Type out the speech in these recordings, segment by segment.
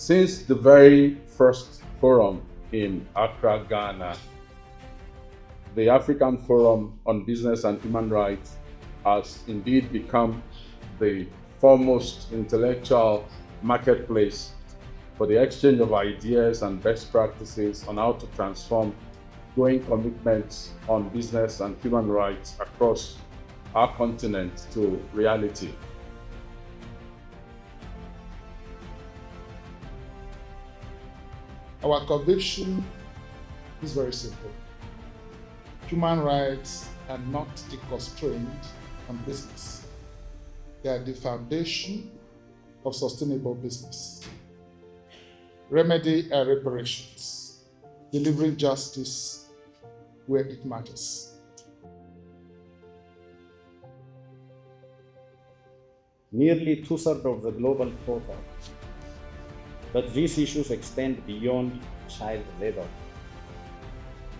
Since the very first forum in Accra, Ghana, the African Forum on Business and Human Rights has indeed become the foremost intellectual marketplace for the exchange of ideas and best practices on how to transform growing commitments on business and human rights across our continent to reality. Our conviction is very simple. Human rights are not the constraint on business. They are the foundation of sustainable business. Remedy and reparations, delivering justice where it matters. Nearly two-thirds of the global quota, but these issues extend beyond child labor.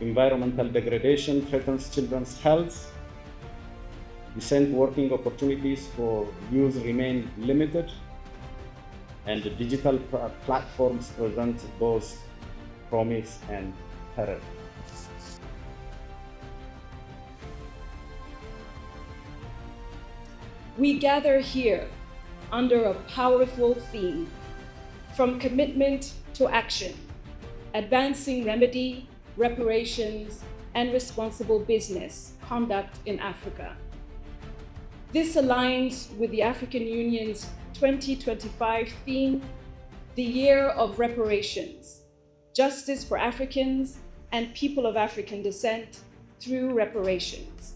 Environmental degradation threatens children's health. Decent working opportunities for youth remain limited, and the digital platforms present both promise and peril. We gather here under a powerful theme: from commitment to action, advancing remedy, reparations, and responsible business conduct in Africa. This aligns with the African Union's 2025 theme, the Year of Reparations: Justice for Africans and People of African Descent through Reparations.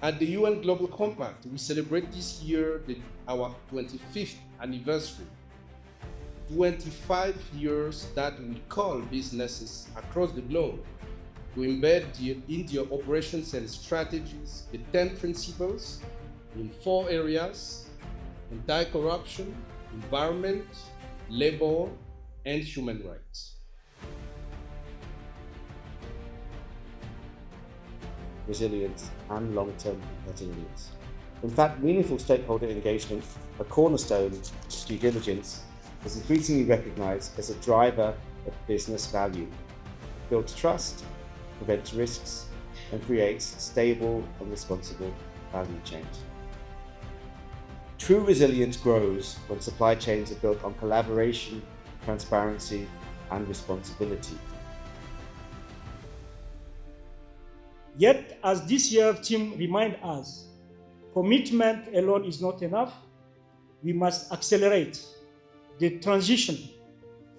At the UN Global Compact, we celebrate this year our 25th anniversary. 25 years that we call businesses across the globe to embed in their operations and strategies the 10 principles in 4 areas: anti-corruption, environment, labor, and human rights. Resilience, and long-term resilience. In fact, meaningful stakeholder engagement, a cornerstone of due diligence, is increasingly recognized as a driver of business value. It builds trust, prevents risks, and creates stable and responsible value chains. True resilience grows when supply chains are built on collaboration, transparency, and responsibility. Yet, as this year's theme reminds us, commitment alone is not enough. We must accelerate the transition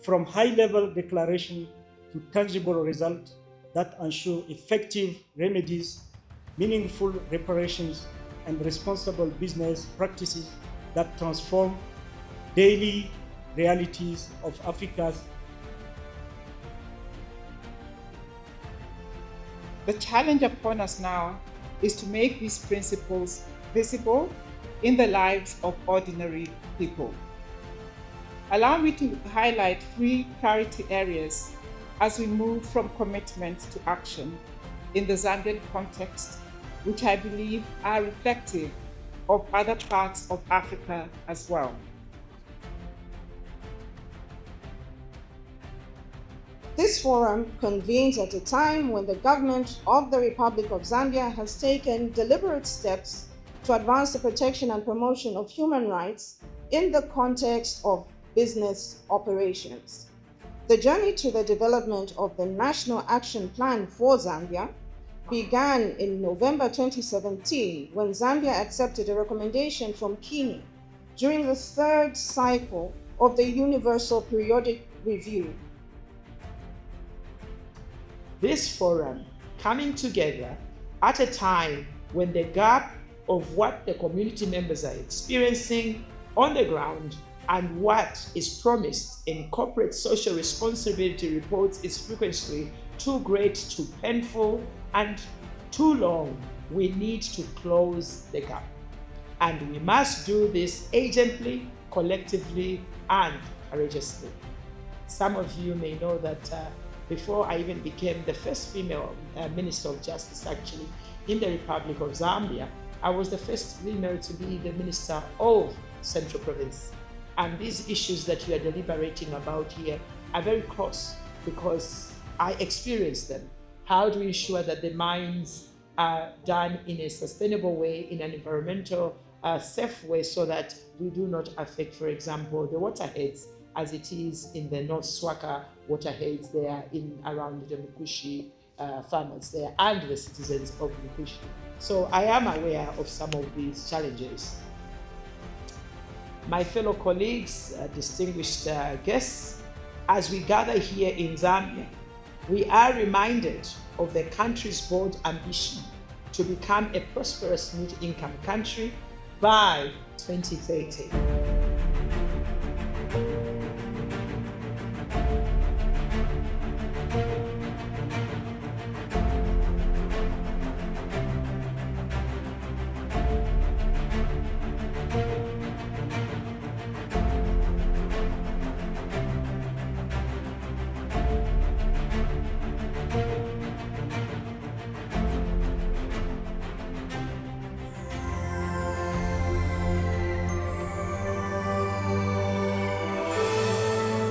from high-level declaration to tangible results that ensure effective remedies, meaningful reparations, and responsible business practices that transform daily realities of Africa's. The challenge upon us now is to make these principles visible in the lives of ordinary people. Allow me to highlight 3 priority areas as we move from commitment to action in the Zambian context, which I believe are reflective of other parts of Africa as well. This forum convenes at a time when the government of the Republic of Zambia has taken deliberate steps to advance the protection and promotion of human rights in the context of business operations. The journey to the development of the National Action Plan for Zambia began in November 2017 when Zambia accepted a recommendation from Kenya during the 3rd cycle of the Universal Periodic Review. This forum coming together at a time when the gap of what the community members are experiencing on the ground and what is promised in corporate social responsibility reports is frequently too great, too painful, and too long. We need to close the gap. And we must do this agently, collectively, and courageously. Some of you may know that before I even became the first female Minister of Justice, actually, in the Republic of Zambia, I was the first female to be the Minister of Central Province. And these issues that you are deliberating about here are very close because I experienced them. How do we ensure that the mines are done in a sustainable way, in an environmental safe way, so that we do not affect, for example, the waterheads as it is in the North Lusaka waterheads there in around the Mukushi farmers there and the citizens of Mukushi. So I am aware of some of these challenges. My fellow colleagues, distinguished guests, as we gather here in Zambia, we are reminded of the country's bold ambition to become a prosperous mid-income country by 2030.